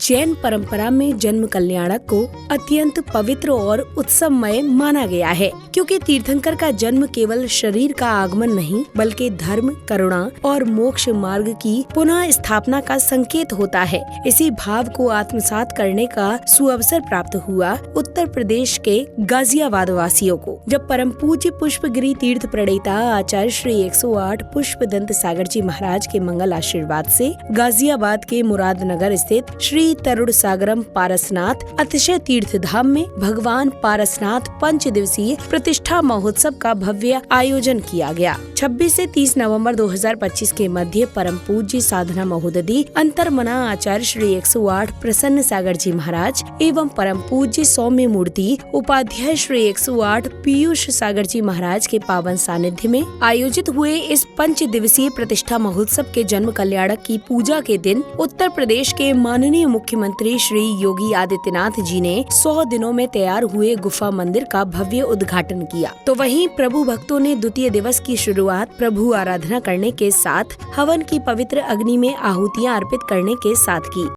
जैन परंपरा में जन्म कल्याणक को अत्यंत पवित्र और उत्सवमय माना गया है, क्योंकि तीर्थंकर का जन्म केवल शरीर का आगमन नहीं बल्कि धर्म, करुणा और मोक्ष मार्ग की पुनः स्थापना का संकेत होता है। इसी भाव को आत्मसात करने का सुअवसर प्राप्त हुआ उत्तर प्रदेश के गाजियाबाद वासियों को, जब परम पूज्य पुष्पगिरी तीर्थ प्रणेता आचार्य श्री 108 पुष्पदंत सागर जी महाराज के मंगल आशीर्वाद से गाजियाबाद के मुरादनगर स्थित श्री तरुण सागरम पारसनाथ अतिशय तीर्थ धाम में भगवान पारसनाथ 5 दिवसीय प्रतिष्ठा महोत्सव का भव्य आयोजन किया गया। 26 से 30 नवंबर 2025 के मध्य परम पूज्य साधना महोदधी अंतर्मना आचार्य श्री 108 प्रसन्न सागर जी महाराज एवं परम पूज्य सौम्य मूर्ति उपाध्याय श्री 108 पीयूष सागर जी महाराज के पावन सानिध्य में आयोजित हुए इस 5 दिवसीय प्रतिष्ठा महोत्सव के जन्म कल्याणक की पूजा के दिन उत्तर प्रदेश के माननीय मुख्यमंत्री श्री योगी आदित्यनाथ जी ने 100 दिनों में तैयार हुए गुफा मंदिर का भव्य उद्घाटन किया। तो वहीं प्रभु भक्तों ने द्वितीय दिवस की शुरुआत प्रभु आराधना करने के साथ हवन की पवित्र अग्नि में आहुतियां अर्पित करने के साथ की।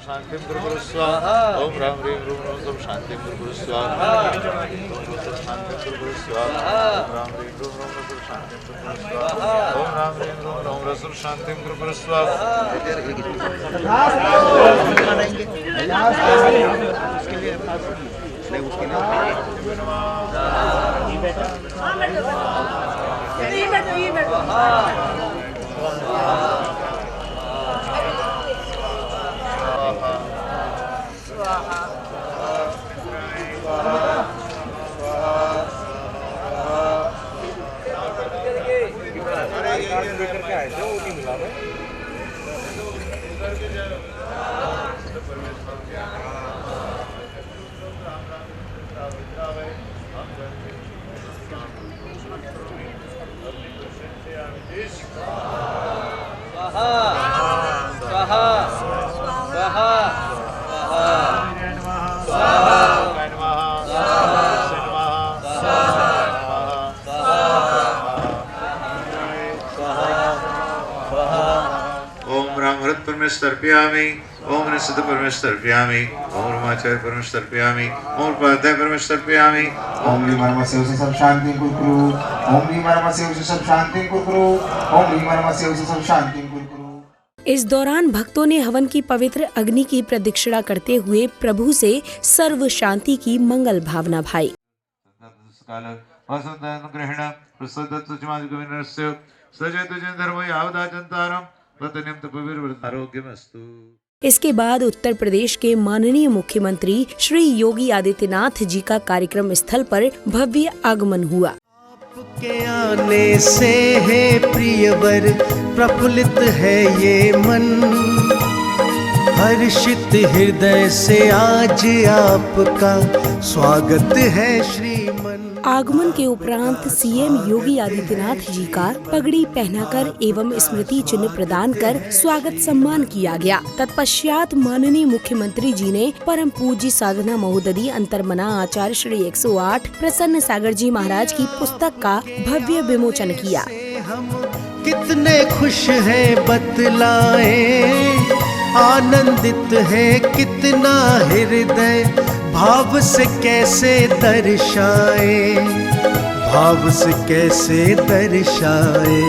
शांति गुरु स्वाहा ओम राम ह्रीं रूम रूम सब शांति गुरु स्वाहा शांति गुरु स्वाहा ओम राम ह्रीं रूम रूम सब शांति गुरु स्वाहा ओम राम ह्रीं रूम रूम सब शांति गुरु स्वाहा। तर्पयामि ओम निषद परमेश्वर तर्पयामि ओम रमाचार्य परमेश्वर तर्पयामि ओम उपाध्याय परमेश्वर तर्पयामि ओम लीमर्मस्य उसे सब शांति कुरकुरु ओम लीमर्मस्य उसे सब शांति कुरकुरु ओम लीमर्मस्य उसे सब शांति कुरकुरु। इस दौरान भक्तों ने हवन की पवित्र अग्नि की प्रदक्षिणा करते हुए प्रभु से सर्व शांति की मंगल भावना भाई। इसके बाद उत्तर प्रदेश के माननीय मुख्यमंत्री श्री योगी आदित्यनाथ जी का कार्यक्रम स्थल पर भव्य आगमन हुआ। आपके आने से है प्रियवर प्रफुल्लित है ये मन, हर्षित हृदय से आज आपका स्वागत है श्रीमन। आगमन के उपरांत सीएम योगी आदित्यनाथ जी का पगड़ी पहनाकर एवं स्मृति चिन्ह प्रदान कर स्वागत सम्मान किया गया। तत्पश्चात माननीय मुख्यमंत्री जी ने परम पूज्य साधना महोदधी अंतर्मना आचार्य श्री 108 प्रसन्न सागर जी महाराज की पुस्तक का भव्य विमोचन किया। हम कितने खुश हैं बतलाएं, आनंदित है कितना हृदय, भाव से कैसे दर्शाए, भाव से कैसे दर्शाए।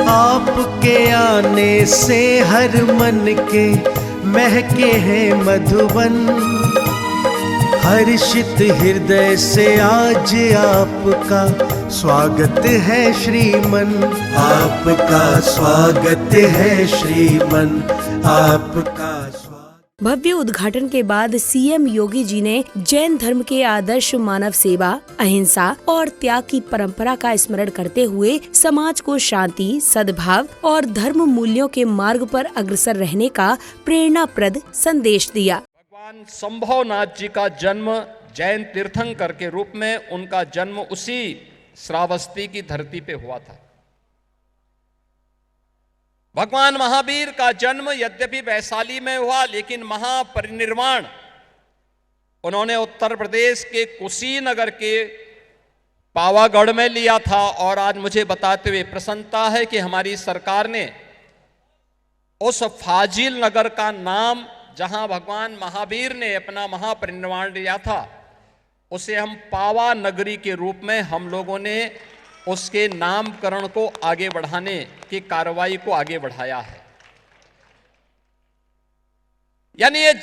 आपके आने से हर मन के महके हैं मधुवन, हर्षित हृदय से आज आपका स्वागत है श्रीमन, आपका स्वागत है श्रीमन, आपका भव्य उद्घाटन के बाद सीएम योगी जी ने जैन धर्म के आदर्श मानव सेवा, अहिंसा और त्याग की परंपरा का स्मरण करते हुए समाज को शांति, सद्भाव और धर्म मूल्यों के मार्ग पर अग्रसर रहने का प्रेरणाप्रद संदेश दिया। भगवान शंभवनाथ जी का जन्म जैन तीर्थंकर के रूप में, उनका जन्म उसी श्रावस्ती की धरती पे हुआ था। भगवान महावीर का जन्म यद्यपि वैशाली में हुआ, लेकिन महापरिनिर्वाण उन्होंने उत्तर प्रदेश के कुशीनगर के पावागढ़ में लिया था। और आज मुझे बताते हुए प्रसन्नता है कि हमारी सरकार ने उस फाजिल नगर का नाम जहां भगवान महावीर ने अपना महापरिनिर्वाण लिया था, उसे हम पावा नगरी के रूप में हम लोगों ने उसके नामकरण को आगे बढ़ाने की कार्रवाई को आगे बढ़ाया है। यानी ये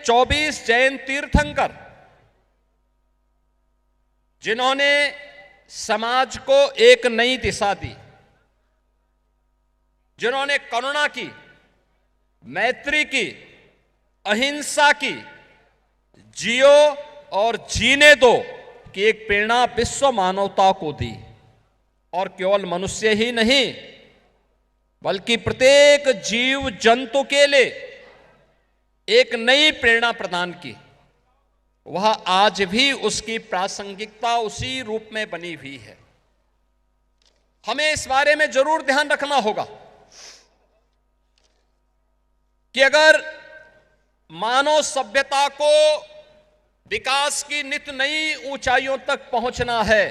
24 जैन तीर्थंकर जिन्होंने समाज को एक नई दिशा दी, जिन्होंने करुणा की, मैत्री की, अहिंसा की, जियो और जीने दो की एक प्रेरणा विश्व मानवता को दी, और केवल मनुष्य ही नहीं बल्कि प्रत्येक जीव जंतु के लिए एक नई प्रेरणा प्रदान की। वह आज भी उसकी प्रासंगिकता उसी रूप में बनी हुई है। हमें इस बारे में जरूर ध्यान रखना होगा कि अगर मानव सभ्यता को विकास की नित नई ऊंचाइयों तक पहुंचना है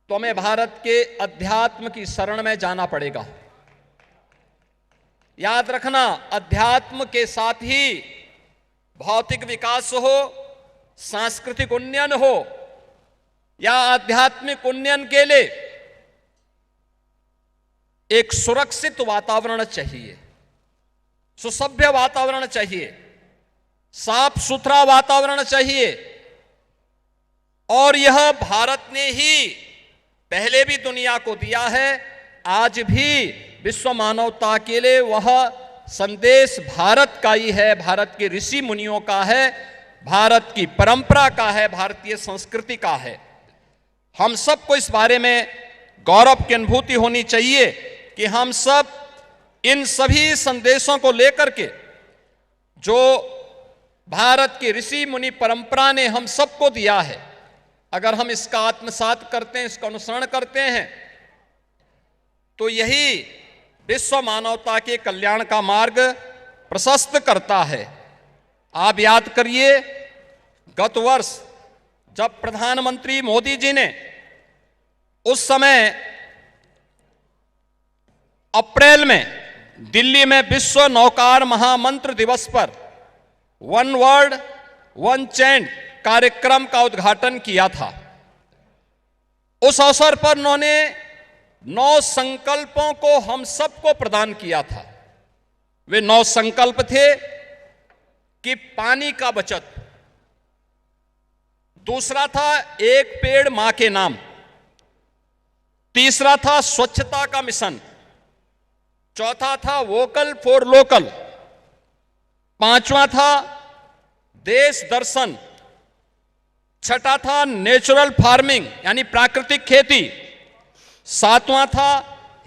तो हमें भारत के अध्यात्म की शरण में जाना पड़ेगा। याद रखना, अध्यात्म के साथ ही भौतिक विकास हो, सांस्कृतिक उन्नयन हो या आध्यात्मिक उन्नयन के लिए एक सुरक्षित वातावरण चाहिए, सुसभ्य वातावरण चाहिए, साफ सुथरा वातावरण चाहिए। और यह भारत ने ही पहले भी दुनिया को दिया है, आज भी विश्व मानवता के लिए वह संदेश भारत का ही है, भारत के ऋषि मुनियों का है, भारत की परंपरा का है, भारतीय संस्कृति का है। हम सबको इस बारे में गौरव की अनुभूति होनी चाहिए कि हम सब इन सभी संदेशों को लेकर के जो भारत की ऋषि मुनि परंपरा ने हम सबको दिया है, अगर हम इसका आत्मसात करते हैं, इसका अनुसरण करते हैं, तो यही विश्व मानवता के कल्याण का मार्ग प्रशस्त करता है। आप याद करिए, गत वर्ष जब प्रधानमंत्री मोदी जी ने उस समय अप्रैल में दिल्ली में विश्व नौकार महामंत्र दिवस पर वन वर्ल्ड वन चैंट कार्यक्रम का उद्घाटन किया था, उस अवसर पर उन्होंने 9 संकल्पों को हम सबको प्रदान किया था। वे 9 संकल्प थे कि पानी का बचत, दूसरा था एक पेड़ मां के नाम, तीसरा था स्वच्छता का मिशन, चौथा था वोकल फॉर लोकल, पांचवा था देश दर्शन, छठा था नेचुरल फार्मिंग यानी प्राकृतिक खेती, सातवां था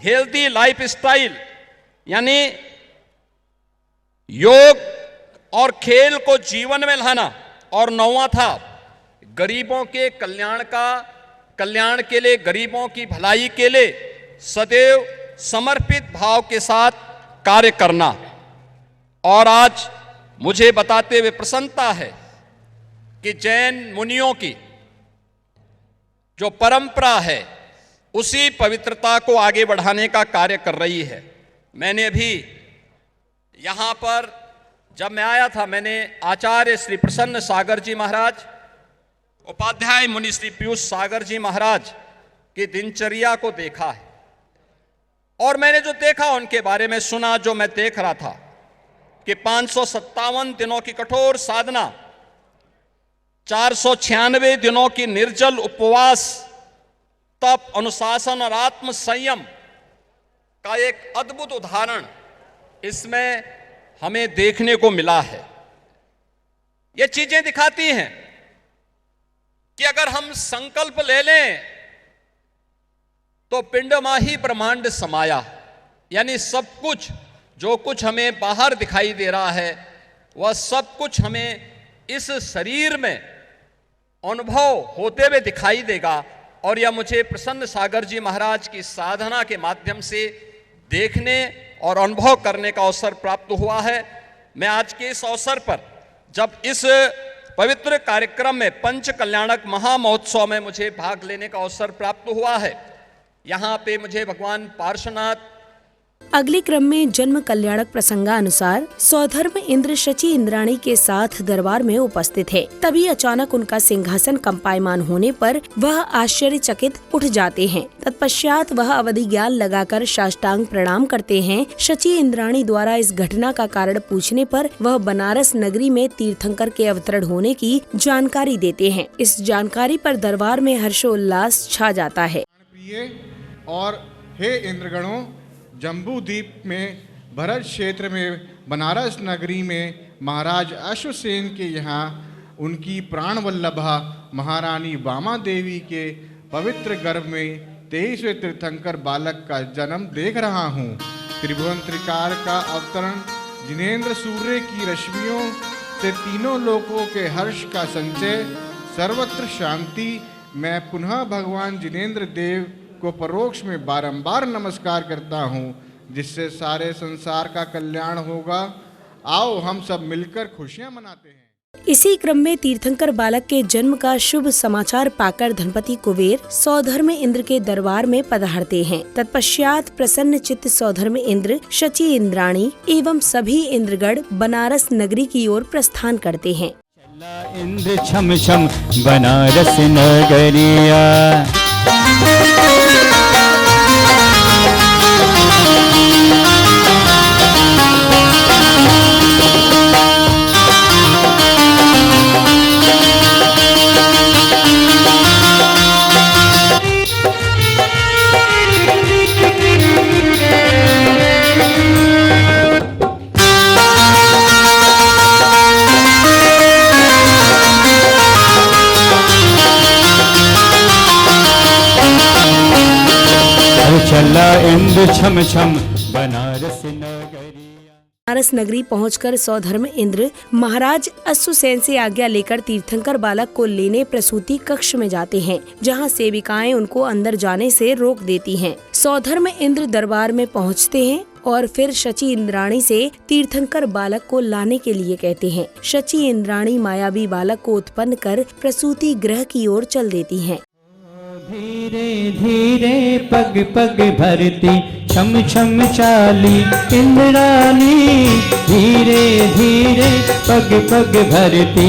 हेल्दी लाइफ स्टाइल यानी योग और खेल को जीवन में लाना, और 9वां था गरीबों के कल्याण के लिए, गरीबों की भलाई के लिए सदैव समर्पित भाव के साथ कार्य करना। और आज मुझे बताते हुए प्रसन्नता है कि जैन मुनियों की जो परंपरा है उसी पवित्रता को आगे बढ़ाने का कार्य कर रही है। मैंने अभी यहाँ पर जब मैं आया था, मैंने आचार्य श्री प्रसन्न सागर जी महाराज, उपाध्याय मुनि श्री पीयूष सागर जी महाराज की दिनचर्या को देखा है, और मैंने जो देखा उनके बारे में सुना। जो मैं देख रहा था कि 557 दिनों की कठोर साधना, 496 दिनों की निर्जल उपवास, तप, अनुशासन और आत्म संयम का एक अद्भुत उदाहरण इसमें हमें देखने को मिला है। ये चीजें दिखाती हैं कि अगर हम संकल्प ले लें तो पिंडमा ही ब्रह्मांड समाया, यानी सब कुछ जो कुछ हमें बाहर दिखाई दे रहा है वह सब कुछ हमें इस शरीर में अनुभव होते हुए दिखाई देगा। और यह मुझे प्रसन्न सागर जी महाराज की साधना के माध्यम से देखने और अनुभव करने का अवसर प्राप्त हुआ है। मैं आज के इस अवसर पर जब इस पवित्र कार्यक्रम में पंच कल्याणक महामहोत्सव में मुझे भाग लेने का अवसर प्राप्त हुआ है, यहाँ पे मुझे भगवान पार्श्वनाथ अगले क्रम में जन्म कल्याणक प्रसंगानुसार सौधर्म इंद्र शची इंद्राणी के साथ दरबार में उपस्थित है। तभी अचानक उनका सिंहासन कंपायमान होने पर वह आश्चर्यचकित उठ जाते हैं। तत्पश्चात वह अवधि ज्ञान लगाकर साष्टांग प्रणाम करते हैं। शची इंद्राणी द्वारा इस घटना का कारण पूछने पर वह बनारस नगरी में तीर्थंकर के अवतरण होने की जानकारी देते हैं। इस जानकारी पर दरबार में हर्षोल्लास छा जाता है। प्रिय और हे इंद्रगणों, जम्बू द्वीप में भरत क्षेत्र में बनारस नगरी में महाराज अश्वसेन के यहाँ उनकी प्राण वल्लभा महारानी वामा देवी के पवित्र गर्भ में 23वें तीर्थंकर बालक का जन्म देख रहा हूँ। त्रिभुवन त्रिकार का अवतरण, जिनेन्द्र सूर्य की रश्मियों से तीनों लोकों के हर्ष का संचय, सर्वत्र शांति। मैं पुनः भगवान जिनेन्द्र देव को परोक्ष में बारंबार नमस्कार करता हूँ, जिससे सारे संसार का कल्याण होगा। आओ हम सब मिलकर खुशियाँ मनाते हैं। इसी क्रम में तीर्थंकर बालक के जन्म का शुभ समाचार पाकर धनपति कुबेर सौधर्म इंद्र के दरबार में पधारते हैं। तत्पश्चात प्रसन्न चित्त सौधर्म इंद्र, शची इंद्राणी एवं सभी इंद्रगण बनारस नगरी की ओर प्रस्थान करते हैं। चला इंद्र छम छम बनारस नगरिया, चला इंद्र छम छम बनारस नगरिया। बनारस नगरी पहुंचकर सौधर्म इंद्र महाराज अश्वसेन से आज्ञा लेकर तीर्थंकर बालक को लेने प्रसूति कक्ष में जाते हैं, जहां सेविकाएं उनको अंदर जाने से रोक देती हैं। सौधर्म इंद्र दरबार में पहुंचते हैं और फिर शची इंद्राणी से तीर्थंकर बालक को लाने के लिए कहते हैं। शची इंद्राणी मायावी बालक को उत्पन्न कर प्रसूति गृह की ओर चल देती हैं। धीरे धीरे पग पग भरती छम छम चाली इंद्राणी, धीरे धीरे पग पग भरती।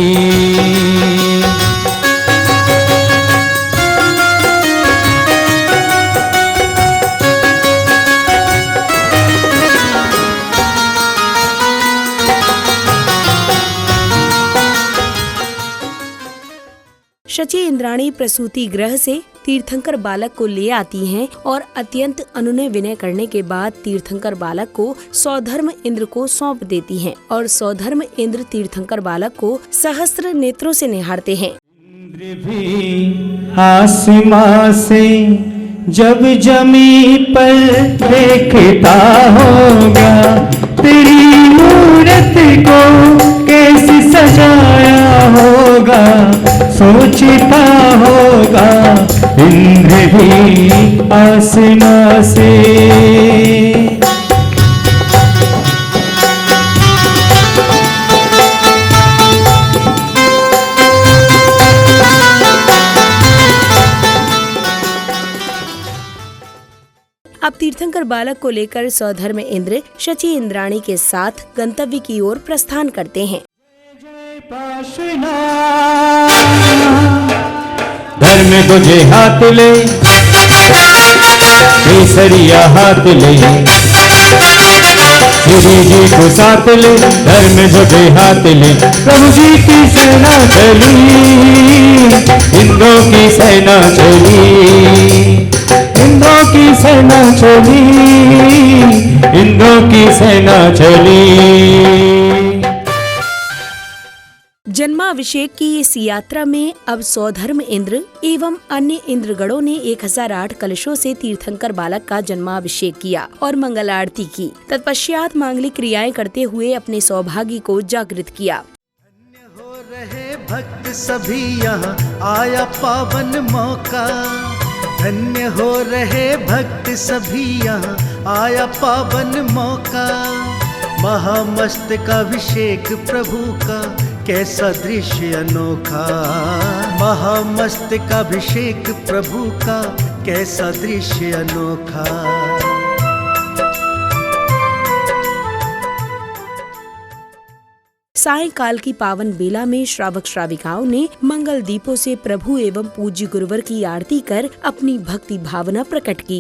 शची इंद्राणी प्रसूति गृह से तीर्थंकर बालक को ले आती हैं और अत्यंत अनुनय विनय करने के बाद तीर्थंकर बालक को सौधर्म इंद्र को सौंप देती हैं और सौधर्म इंद्र तीर्थंकर बालक को सहस्त्र नेत्रों से निहारते हैं। इंद्र भी आसमां से जब जमी पर देखता होगा, तेरी मूरत को कैसे सजाया होगा, सोचता होगा इंद्र भी आसमां से। अब तीर्थंकर बालक को लेकर सौधर्म इंद्र शची इंद्राणी के साथ गंतव्य की ओर प्रस्थान करते हैं। धर्म तुझे हाथ ले, केसरिया हाथ ले, श्री जी को साथ ले, धर्म तुझे हाथ ले। प्रभु जी की सेना चली, इंद्रों की सेना चली, इंद्रों की सेना चली, इंद्रों की सेना चली। जन्माभिषेक की इस यात्रा में अब सौधर्म इंद्र एवं अन्य इंद्रगणों ने 1008 कलशों से तीर्थंकर बालक का जन्माभिषेक किया और मंगल आरती की। तत्पश्चात मांगलिक क्रियाएं करते हुए अपने सौभाग्य को जागृत किया। धन्य हो रहे भक्त सभी यहाँ आया पावन मौका, धन्य हो रहे भक्त सभी यहाँ आया पावन मौका। महामस्तकाभिषेक प्रभु का कैसा दृश्य अनोखा, महामस्तकाभिषेक प्रभु का कैसा दृश्य अनोखा। सायंकाल की पावन बेला में श्रावक श्राविकाओं ने मंगल दीपों से प्रभु एवं पूज्य गुरुवर की आरती कर अपनी भक्ति भावना प्रकट की।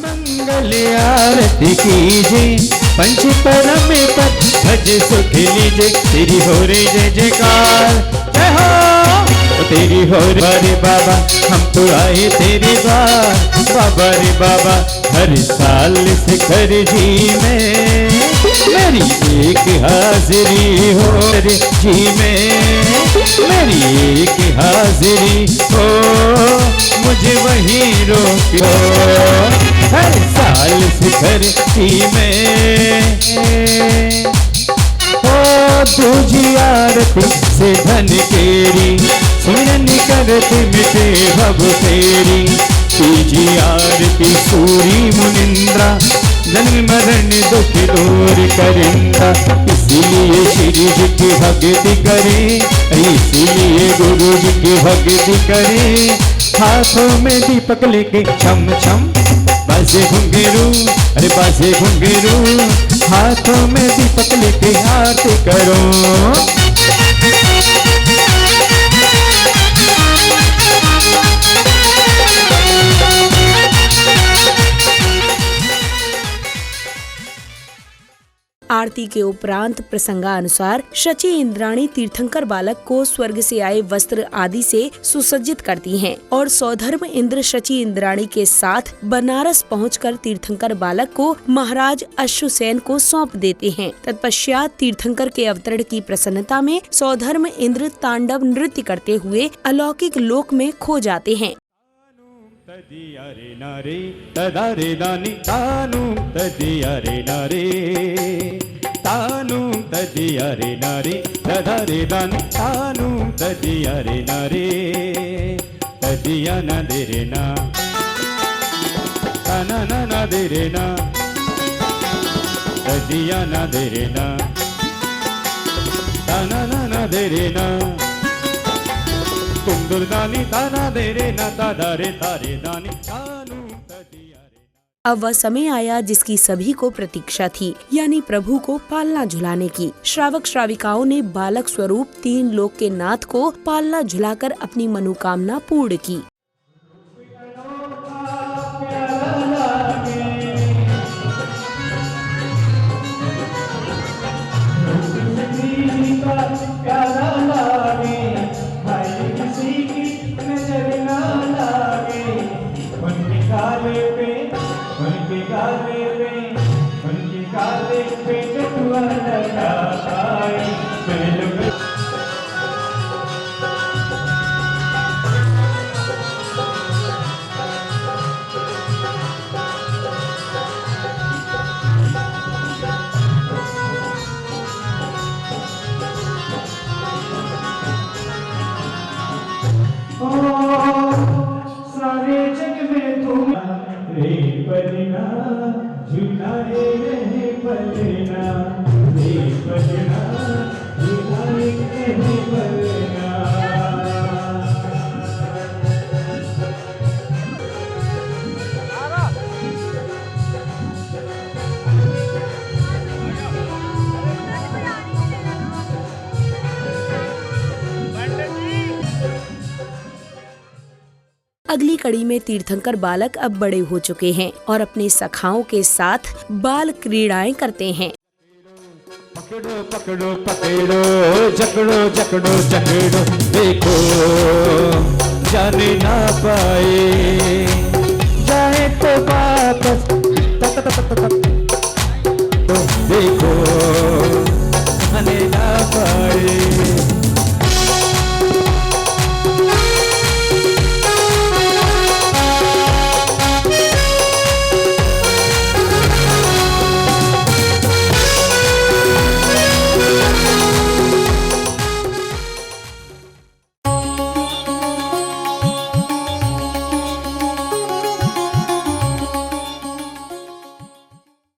मंगल आरती कीजे पंच परम पद भज सुख लीजे, तेरी हो रे जय जयकार, जय हो तेरी हो रे बाबा, हम तो आए तेरे द्वार बाबा रे बाबा। हर साल शिखर जी में मेरी एक हाजिरी हो रे जी में, मेरी एक हाजिरी हो, मुझे वहीं रोको हर साल शिखर जी में। ओ तुझी आरती से धन केरी, सुमिरन करते मिटे भव फेरी, तुझी आरती सूरी मुनिंद्रा, जन्म मरण दुख दूर करिंदा। इसीलिए श्री जी की भक्ति करे, इसीलिए गुरु जी की भक्ति करे, हाथों में दीपक लेके छम छम बाजे घुंघरू, अरे बाजे घुंघरू, हाथों में दीपक लेके आरती करो। आरती के उपरांत प्रसंगानुसार शची इंद्राणी तीर्थंकर बालक को स्वर्ग से आए वस्त्र आदि से सुसज्जित करती हैं और सौधर्म इंद्र शची इंद्राणी के साथ बनारस पहुंचकर तीर्थंकर बालक को महाराज अश्वसेन को सौंप देते हैं। तत्पश्चात तीर्थंकर के अवतरण की प्रसन्नता में सौधर्म इंद्र तांडव नृत्य करते हुए अलौकिक लोक में खो जाते हैं। तदिया रे नारे तदा रे दानी तानु तदिया रे नारे तानु तदिया रे नारे तदा रे दानी तानु तदिया रे नारे तदिया ना दे रे ना ताना ना ना दे रे ना तदिया ना दे रे ना ताना ना ना दे रे ना तुम दुर्दानी ताना दे रे ना तादा रे तारे दानी तानु तदिया रे। अब वह समय आया जिसकी सभी को प्रतीक्षा थी, यानी प्रभु को पालना झुलाने की। श्रावक श्राविकाओं ने बालक स्वरूप 3 लोक के नाथ को पालना झुलाकर अपनी मनोकामना पूर्ण की। सारे जग में तुम रे पलना झुलाए रहे पलना रे पलना झुलाए रहे पलना। अगली कड़ी में तीर्थंकर बालक अब बड़े हो चुके हैं और अपने सखाओं के साथ बाल क्रीड़ाएं करते हैं। पकड़ो पकड़ो पकड़ो जकड़ो जकड़ो जकड़ो, देखो जाने ना पाए जाए तो वापस